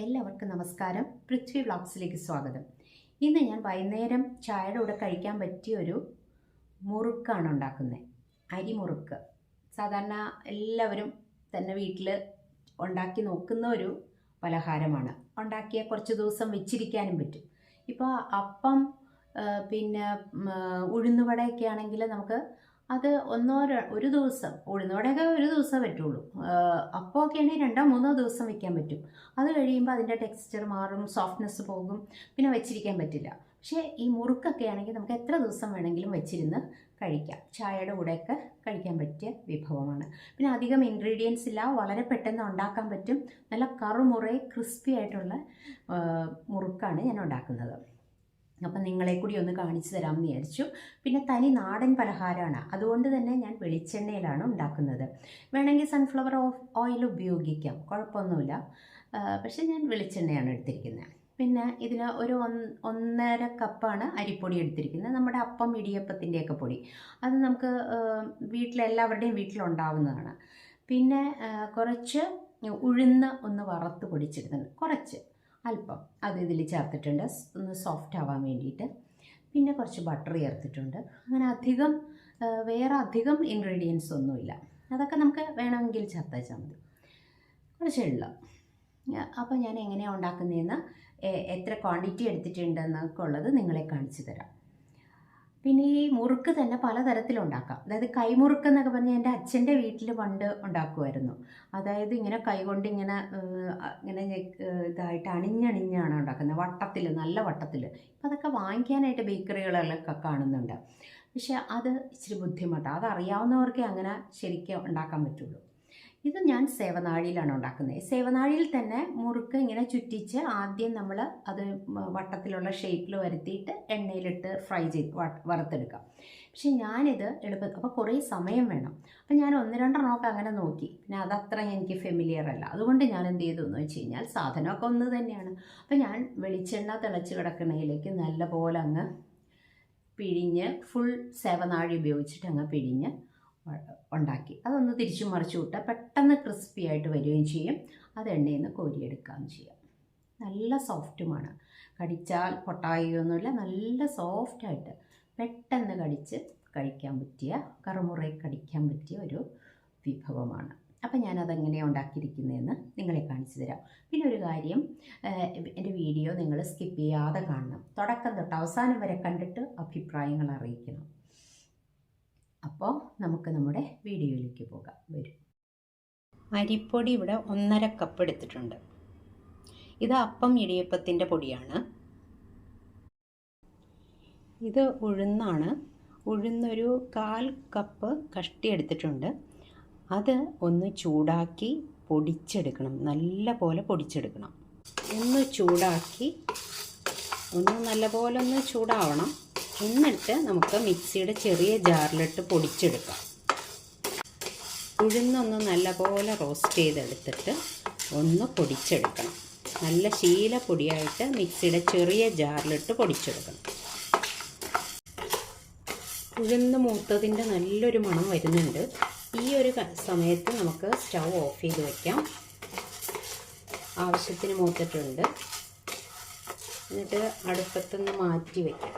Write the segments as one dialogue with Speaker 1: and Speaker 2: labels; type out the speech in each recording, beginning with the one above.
Speaker 1: എല്ലാവർക്കും നമസ്കാരം. പൃഥ്വി വ്ളോഗ്സിലേക്ക് സ്വാഗതം. ഇന്ന് ഞാൻ വൈകുന്നേരം ചായയുടെ കൂടെ കഴിക്കാൻ പറ്റിയ ഒരു മുറുക്കാണ് ഉണ്ടാക്കുന്നത്. അരിമുറുക്ക്. സാധാരണ എല്ലാവരും തന്നെ വീട്ടിൽ ഉണ്ടാക്കി നോക്കുന്ന ഒരു പലഹാരമാണ്. ഉണ്ടാക്കിയ കുറച്ച് ദിവസം വെച്ചിരിക്കാനും പറ്റും. ഇപ്പോൾ അപ്പം പിന്നെ ഉഴുന്നുവടയൊക്കെ ആണെങ്കിൽ നമുക്ക് അത് ഒരു ദിവസം, ഉഴുന്നുവടയൊക്കെ ഒരു ദിവസം പറ്റുള്ളൂ. അപ്പമൊക്കെ ആണെങ്കിൽ 2-3 ദിവസം വെക്കാൻ പറ്റും. അത് കഴിയുമ്പോൾ അതിൻ്റെ ടെക്സ്ചർ മാറും, സോഫ്റ്റ്നെസ് പോകും, പിന്നെ വെച്ചിരിക്കാൻ പറ്റില്ല. പക്ഷേ ഈ മുറുക്കൊക്കെ ആണെങ്കിൽ നമുക്ക് എത്ര ദിവസം വേണമെങ്കിലും വെച്ചിരുന്ന് കഴിക്കാം. ചായയുടെ കൂടെയൊക്കെ കഴിക്കാൻ പറ്റിയ വിഭവമാണ്. പിന്നെ അധികം ഇൻഗ്രീഡിയൻസ് ഇല്ല, വളരെ പെട്ടെന്ന് ഉണ്ടാക്കാൻ പറ്റും. നല്ല കറുമുറേ ക്രിസ്പി ആയിട്ടുള്ള മുറുക്കാണ് ഞാൻ ഉണ്ടാക്കുന്നത്. അപ്പം നിങ്ങളെ കൂടി ഒന്ന് കാണിച്ചു തരാമെന്ന് വിചാരിച്ചു. പിന്നെ തനി നാടൻ പലഹാരമാണ്, അതുകൊണ്ട് തന്നെ ഞാൻ വെളിച്ചെണ്ണയിലാണ് ഉണ്ടാക്കുന്നത്. വേണമെങ്കിൽ സൺഫ്ലവർ ഓയിൽ ഉപയോഗിക്കാം, കുഴപ്പമൊന്നുമില്ല. പക്ഷേ ഞാൻ വെളിച്ചെണ്ണയാണ് എടുത്തിരിക്കുന്നത്. പിന്നെ ഇതിന് ഒരു 1.5 കപ്പാണ് അരിപ്പൊടി എടുത്തിരിക്കുന്നത്. നമ്മുടെ അപ്പം ഇടിയപ്പത്തിൻ്റെയൊക്കെ പൊടി, അത് നമുക്ക് എല്ലാവരുടെയും വീട്ടിലുണ്ടാവുന്നതാണ്. പിന്നെ കുറച്ച് ഉഴുന്ന് ഒന്ന് വറുത്ത് പൊടിച്ചെടുക്കുന്നത്, കുറച്ച് അല്പം അത് ഇതിൽ ചേർത്തിട്ടുണ്ട്, ഒന്ന് സോഫ്റ്റ് ആവാൻ വേണ്ടിയിട്ട്. പിന്നെ കുറച്ച് ബട്ടർ ചേർത്തിട്ടുണ്ട്. അങ്ങനെ വേറെ അധികം ഇൻഗ്രീഡിയൻസ് ഒന്നുമില്ല. അതൊക്കെ നമുക്ക് വേണമെങ്കിൽ ചേർത്താൽ മതി. കുറച്ച് എള്ളം. അപ്പോൾ ഞാൻ എങ്ങനെയാണ് ഉണ്ടാക്കുന്നതെന്ന്, എത്ര ക്വാണ്ടിറ്റി എടുത്തിട്ടുണ്ടെന്നൊക്കെ ഉള്ളത് നിങ്ങളെ കാണിച്ചു തരാം. പിന്നെ ഈ മുറുക്ക് തന്നെ പലതരത്തിലുണ്ടാക്കാം. അതായത് കൈമുറുക്ക് എന്നൊക്കെ പറഞ്ഞാൽ എൻ്റെ അച്ഛൻ്റെ വീട്ടിൽ പണ്ട് ഉണ്ടാക്കുമായിരുന്നു. അതായത് ഇങ്ങനെ കൈകൊണ്ട് ഇങ്ങനെ ഇതായിട്ട് അണിഞ്ഞാണ് ഉണ്ടാക്കുന്നത്, വട്ടത്തിൽ, നല്ല വട്ടത്തിൽ. ഇപ്പം അതൊക്കെ വാങ്ങിക്കാനായിട്ട് ബേക്കറികളിലൊക്കെ കാണുന്നുണ്ട്. പക്ഷെ അത് ഇച്ചിരി ബുദ്ധിമുട്ടാണ്. അതറിയാവുന്നവർക്കേ അങ്ങനെ ശരിക്കും ഉണ്ടാക്കാൻ പറ്റുള്ളൂ. ഇത് ഞാൻ സേവനാഴിയിലാണ് ഉണ്ടാക്കുന്നത്. സേവനാഴിയിൽ തന്നെ മുറുക്ക് ഇങ്ങനെ ചുറ്റിച്ച് ആദ്യം നമ്മൾ അത് വട്ടത്തിലുള്ള ഷേപ്പിൽ വരുത്തിയിട്ട് എണ്ണയിലിട്ട് ഫ്രൈ ചെയ്ത് വറുത്തെടുക്കാം. പക്ഷെ ഞാനിത് അപ്പോൾ കുറേ സമയം വേണം. അപ്പം ഞാൻ 1-2 അങ്ങനെ നോക്കി. പിന്നെ അതത്ര എനിക്ക് ഫെമിലിയർ അല്ല. അതുകൊണ്ട് ഞാൻ എന്ത് ചെയ്തു എന്ന് വെച്ച് കഴിഞ്ഞാൽ, സാധനമൊക്കെ ഒന്ന് തന്നെയാണ്. അപ്പം ഞാൻ വെളിച്ചെണ്ണ തിളച്ച് കിടക്കുന്നതിലേക്ക് നല്ലപോലെ അങ്ങ് പിഴിഞ്ഞ്, ഫുൾ സേവനാഴി ഉപയോഗിച്ചിട്ട് അങ്ങ് പിഴിഞ്ഞ് ഉണ്ടാക്കി. അതൊന്ന് തിരിച്ചു മറിച്ചു വിട്ടാൽ പെട്ടെന്ന് ക്രിസ്പി ആയിട്ട് വരികയും ചെയ്യും. അത് എണ്ണയിൽ നിന്ന് കോരിയെടുക്കുകയും ചെയ്യാം. നല്ല സോഫ്റ്റുമാണ്, കടിച്ചാൽ പൊട്ടായൊന്നുമില്ല. നല്ല സോഫ്റ്റായിട്ട് പെട്ടെന്ന് കടിച്ച് കഴിക്കാൻ പറ്റിയ, കറുമുറയെ കടിക്കാൻ പറ്റിയ ഒരു വിഭവമാണ്. അപ്പം ഞാനതെങ്ങനെയാണ് ഉണ്ടാക്കിയിരിക്കുന്നതെന്ന് നിങ്ങളെ കാണിച്ചു തരാം. പിന്നെ ഒരു കാര്യം, എൻ്റെ വീഡിയോ നിങ്ങൾ സ്കിപ്പ് ചെയ്യാതെ കാണണം. തുടക്കം തൊട്ട് അവസാനം വരെ കണ്ടിട്ട് അഭിപ്രായങ്ങൾ അറിയിക്കണം. അപ്പോൾ നമുക്ക് നമ്മുടെ വീഡിയോയിലേക്ക് പോകാം. വരും. അരിപ്പൊടി ഇവിടെ 1.5 കപ്പ് എടുത്തിട്ടുണ്ട്. ഇത് അപ്പം ഇടിയപ്പത്തിൻ്റെ പൊടിയാണ്. ഇത് ഉഴുന്നാണ്. ഉഴുന്നൊരു 1/4 കപ്പ് കഷ്ടി എടുത്തിട്ടുണ്ട്. അത് ഒന്ന് ചൂടാക്കി പൊടിച്ചെടുക്കണം, നല്ല പോലെ പൊടിച്ചെടുക്കണം. ഒന്ന് ചൂടാക്കി നല്ലപോലെ ഒന്ന് ചൂടാവണം. എന്നിട്ട് നമുക്ക് മിക്സിയുടെ ചെറിയ ജാറിലിട്ട് പൊടിച്ചെടുക്കാം. ഉഴുന്നൊന്ന് നല്ലപോലെ റോസ്റ്റ് ചെയ്തെടുത്തിട്ട് ഒന്ന് പൊടിച്ചെടുക്കണം. നല്ല ശീലപ്പൊടിയായിട്ട് മിക്സിയുടെ ചെറിയ ജാറിലിട്ട് പൊടിച്ചെടുക്കണം. ഉഴുന്ന് മൂത്തതിൻ്റെ നല്ലൊരു മണം വരുന്നുണ്ട്. ഈ ഒരു സമയത്ത് നമുക്ക് സ്റ്റൗ ഓഫ് ചെയ്ത് വയ്ക്കാം. ആവശ്യത്തിന് മൂത്തിട്ടുണ്ട്. എന്നിട്ട് അടുപ്പത്തുനിന്ന് മാറ്റി വയ്ക്കാം.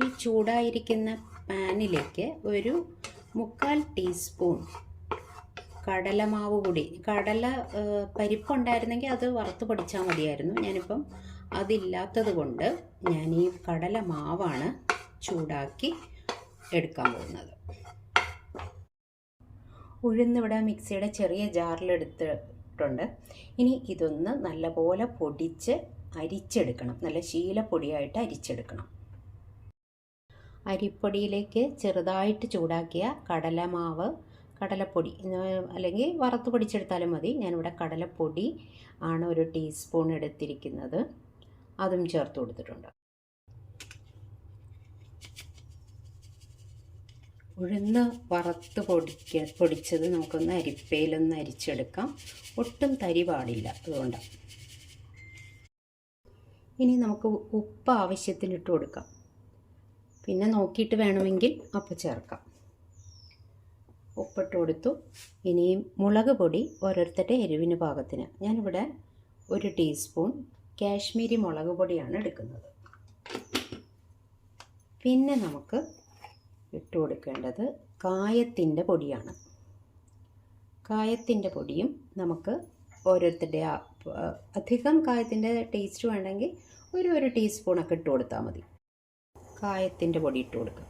Speaker 1: ഈ ചൂടായിരിക്കുന്ന പാനിലേക്ക് ഒരു 1/4 ടീസ്പൂൺ കടലമാവ് കൂടി, പരിപ്പുണ്ടായിരുന്നെങ്കിൽ അത് വറുത്ത് പൊടിച്ചാൽ മതിയായിരുന്നു. ഞാനിപ്പം അതില്ലാത്തത് കൊണ്ട് ഞാൻ ഈ കടലമാവാണ് ചൂടാക്കി എടുക്കാൻ പോകുന്നത്. ഉഴുന്നിവിടെ മിക്സിയുടെ ചെറിയ ജാറിലെടുത്തിട്ടുണ്ട്. ഇനി ഇതൊന്ന് നല്ലപോലെ പൊടിച്ച് അരിച്ചെടുക്കണം. നല്ല ശീലപ്പൊടിയായിട്ട് അരിച്ചെടുക്കണം. അരിപ്പൊടിയിലേക്ക് ചെറുതായിട്ട് ചൂടാക്കിയ കടലപ്പൊടി, അല്ലെങ്കിൽ വറുത്ത് പൊടിച്ചെടുത്താലും മതി. ഞാനിവിടെ കടലപ്പൊടി ആണ് 1 ടീസ്പൂൺ എടുത്തിരിക്കുന്നത്. അതും ചേർത്ത് കൊടുത്തിട്ടുണ്ട്. ഉഴുന്ന് വറുത്ത് പൊടിച്ചത് നമുക്കൊന്ന് അരിപ്പയിലൊന്ന് അരിച്ചെടുക്കാം. ഒട്ടും തരി പാടില്ല, അതുകൊണ്ടാണ്. ഇനി നമുക്ക് ഉപ്പ് ആവശ്യത്തിന് ഇട്ട് കൊടുക്കാം. പിന്നെ നോക്കിയിട്ട് വേണമെങ്കിൽ അപ്പം ചേർക്കാം. ഉപ്പിട്ട് കൊടുത്തു. ഇനിയും മുളക് പൊടി ഓരോരുത്തരുടെ എരിവിന് പാകത്തിന്. ഞാനിവിടെ 1 ടീസ്പൂൺ കാശ്മീരി മുളക് പൊടിയാണ് എടുക്കുന്നത്. പിന്നെ നമുക്ക് ഇട്ട് കൊടുക്കേണ്ടത് കായത്തിൻ്റെ പൊടിയാണ്. കായത്തിൻ്റെ പൊടിയും നമുക്ക് ഓരോരുത്തരുടെ അധികം കായത്തിൻ്റെ ടേസ്റ്റ് വേണമെങ്കിൽ ഒരു ടീസ്പൂണൊക്കെ ഇട്ട് കൊടുത്താൽ മതി. കായത്തിൻ്റെ പൊടി ഇട്ട് കൊടുക്കുക.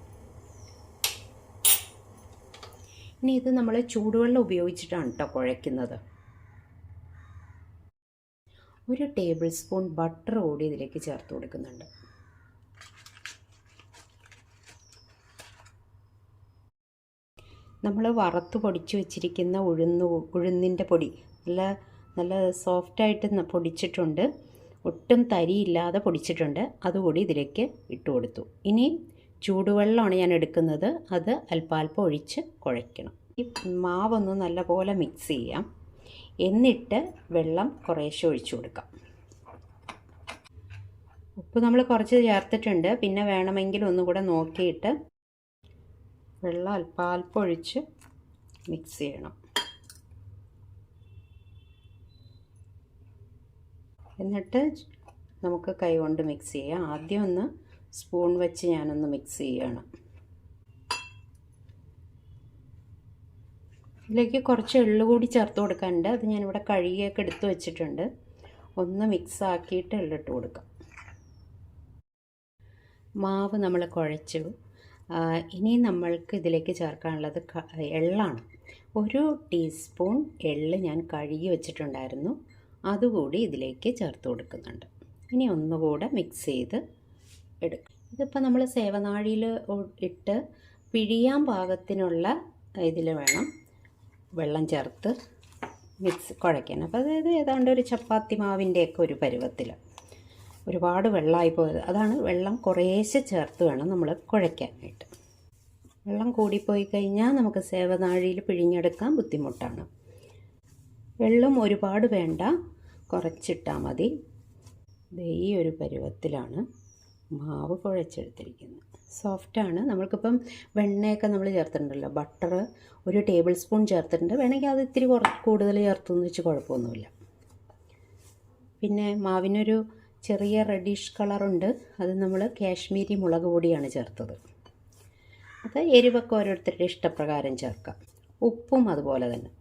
Speaker 1: ഇനി ഇത് നമ്മൾ ചൂടുവെള്ളം ഉപയോഗിച്ചിട്ടാണ് കേട്ടോ കുഴയ്ക്കുന്നത്. 1 ടേബിൾ സ്പൂൺ ബട്ടർ കൂടി ഇതിലേക്ക് ചേർത്ത് കൊടുക്കുന്നുണ്ട്. നമ്മൾ വറുത്ത് പൊടിച്ച് വെച്ചിരിക്കുന്ന ഉഴുന്നിൻ്റെ പൊടി നല്ല സോഫ്റ്റായിട്ട് പൊടിച്ചിട്ടുണ്ട്. ഒട്ടും തരിയില്ലാതെ പൊടിച്ചിട്ടുണ്ട്. അതുകൂടി ഇതിലേക്ക് ഇട്ട് കൊടുത്തു. ഇനി ചൂടുവെള്ളമാണ് ഞാൻ എടുക്കുന്നത്. അത് അല്പാൽപ്പം ഒഴിച്ച് കുഴയ്ക്കണം. ഈ മാവൊന്ന് നല്ലപോലെ മിക്സ് ചെയ്യാം. എന്നിട്ട് വെള്ളം കുറേശ്ശെ ഒഴിച്ചു കൊടുക്കാം. ഉപ്പ് നമ്മൾ കുറച്ച് ചേർത്തിട്ടുണ്ട്. പിന്നെ വേണമെങ്കിൽ ഒന്നുകൂടെ നോക്കിയിട്ട് വെള്ളം അല്പാൽപ്പം ഒഴിച്ച് മിക്സ് ചെയ്യണം. എന്നിട്ട് നമുക്ക് കൈകൊണ്ട് മിക്സ് ചെയ്യാം. ആദ്യം ഒന്ന് സ്പൂൺ വെച്ച് ഞാനൊന്ന് മിക്സ് ചെയ്യുകയാണ്. ഇതിലേക്ക് കുറച്ച് എള്ള് കൂടി ചേർത്ത് കൊടുക്കാനുണ്ട്. അത് ഞാനിവിടെ കഴുകിയൊക്കെ എടുത്ത് വെച്ചിട്ടുണ്ട്. ഒന്ന് മിക്സ് ആക്കിയിട്ട് എള്ളിട്ട് കൊടുക്കാം. മാവ് നമ്മൾ കുഴച്ചു. ഇനി നമ്മൾക്ക് ഇതിലേക്ക് ചേർക്കാനുള്ളത് എള്ളാണ്. 1 ടീസ്പൂൺ എള്ള് ഞാൻ കഴുകി വെച്ചിട്ടുണ്ടായിരുന്നു. അതുകൂടി ഇതിലേക്ക് ചേർത്ത് കൊടുക്കുന്നുണ്ട്. ഇനി ഒന്നുകൂടെ മിക്സ് ചെയ്ത് എടുക്കും. ഇതിപ്പോൾ നമ്മൾ സേവനാഴിയിൽ ഇട്ട് പിഴിയാൻ പാകത്തിനുള്ള ഇതിൽ വേണം വെള്ളം ചേർത്ത് കുഴയ്ക്കാൻ. അപ്പോൾ അതായത് ഏതാണ്ട് ഒരു ചപ്പാത്തി മാവിൻ്റെയൊക്കെ ഒരു പരുവത്തിൽ. ഒരുപാട് വെള്ളമായി പോയത്. അതാണ് വെള്ളം കുറേശ്ശെ ചേർത്ത് വേണം നമ്മൾ കുഴയ്ക്കാനായിട്ട്. വെള്ളം കൂടിപ്പോയി കഴിഞ്ഞാൽ നമുക്ക് സേവനാഴിയിൽ പിഴിഞ്ഞെടുക്കാൻ ബുദ്ധിമുട്ടാണ്. വെള്ളം ഒരുപാട് വേണ്ട, കുറച്ചിട്ടാൽ മതി. ഈ ഒരു പരുവത്തിലാണ് മാവ് കുഴച്ചെടുത്തിരിക്കുന്നത്. സോഫ്റ്റാണ്. നമ്മൾക്കിപ്പം വെണ്ണയൊക്കെ നമ്മൾ ചേർത്തിട്ടുണ്ടല്ലോ, ബട്ടർ 1 ടേബിൾ സ്പൂൺ ചേർത്തിട്ടുണ്ട്. വേണമെങ്കിൽ അത് ഇത്തിരി കൂടുതൽ ചേർത്തെന്ന് വെച്ച് കുഴപ്പമൊന്നുമില്ല. പിന്നെ മാവിനൊരു ചെറിയ റെഡിഷ് കളറുണ്ട്. അത് നമ്മൾ കാശ്മീരി മുളക് പൊടിയാണ് ചേർത്തത്. അത് എരിവൊക്കെ ഓരോരുത്തരുടെ ഇഷ്ടപ്രകാരം ചേർക്കാം. ഉപ്പും അതുപോലെ തന്നെ.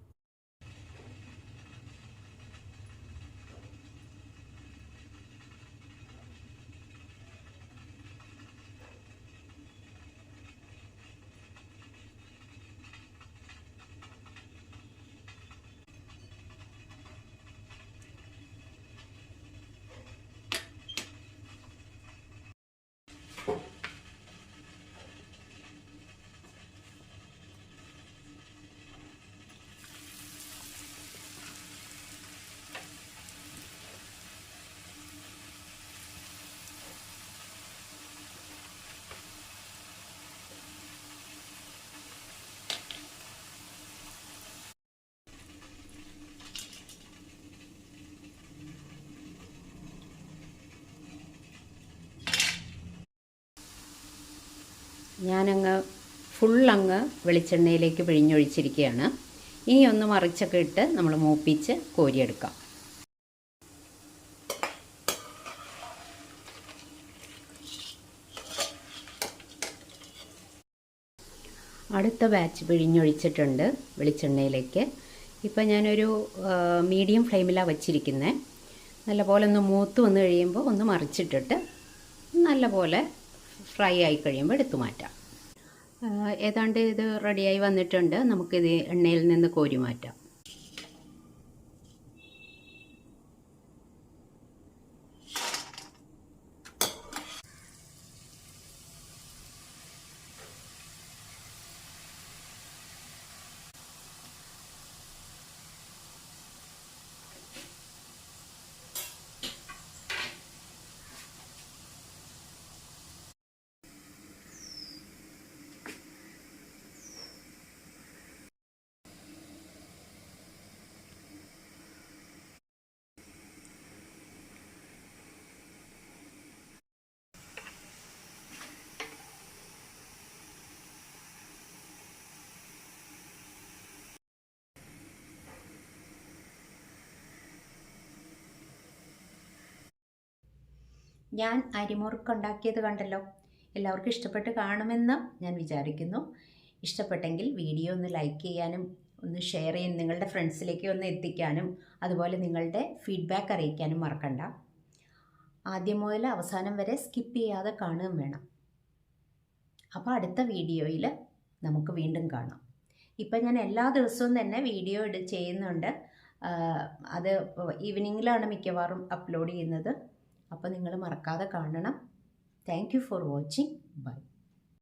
Speaker 1: ഞാനങ്ങ് ഫുള്ളങ്ങ് വെളിച്ചെണ്ണയിലേക്ക് പിഴിഞ്ഞൊഴിച്ചിരിക്കുകയാണ്. ഇനി ഒന്ന് മറിച്ചൊക്കെ ഇട്ട് നമ്മൾ മൂപ്പിച്ച് കോരിയെടുക്കാം. അടുത്ത ബാച്ച് പിഴിഞ്ഞൊഴിച്ചിട്ടുണ്ട് വെളിച്ചെണ്ണയിലേക്ക്. ഇപ്പം ഞാനൊരു മീഡിയം ഫ്ലെയിമിലാണ് വച്ചിരിക്കുന്നത്. നല്ലപോലെ ഒന്ന് മൂത്ത് വന്ന് കഴിയുമ്പോൾ ഒന്ന് മറിച്ചിട്ടിട്ട് നല്ലപോലെ ഫ്രൈ ആയി കഴിയുമ്പോൾ എടുത്തു മാറ്റാം. ഏതാണ്ട് ഇത് റെഡിയായി വന്നിട്ടുണ്ട്. നമുക്കിത് എണ്ണയിൽ നിന്ന് കോരി മാറ്റാം. ഞാൻ അരിമുറുക്ക് ഉണ്ടാക്കിയത് കണ്ടല്ലോ. എല്ലാവർക്കും ഇഷ്ടപ്പെട്ട് കാണുമെന്ന് ഞാൻ വിചാരിക്കുന്നു. ഇഷ്ടപ്പെട്ടെങ്കിൽ വീഡിയോ ഒന്ന് ലൈക്ക് ചെയ്യാനും ഒന്ന് ഷെയർ ചെയ്യാനും നിങ്ങളുടെ ഫ്രണ്ട്സിലേക്ക് ഒന്ന് എത്തിക്കാനും അതുപോലെ നിങ്ങളുടെ ഫീഡ്ബാക്ക് അറിയിക്കാനും മറക്കണ്ട. ആദ്യം മുതൽ അവസാനം വരെ സ്കിപ്പ് ചെയ്യാതെ കാണുകയും വേണം. അപ്പോൾ അടുത്ത വീഡിയോയിൽ നമുക്ക് വീണ്ടും കാണാം. ഇപ്പം ഞാൻ എല്ലാ ദിവസവും തന്നെ വീഡിയോ ചെയ്യുന്നുണ്ട്. അത് ഈവനിങ്ങിലാണ് മിക്കവാറും അപ്ലോഡ് ചെയ്യുന്നത്. അപ്പോൾ നിങ്ങൾ മറക്കാതെ കാണണം. Thank you for watching. By.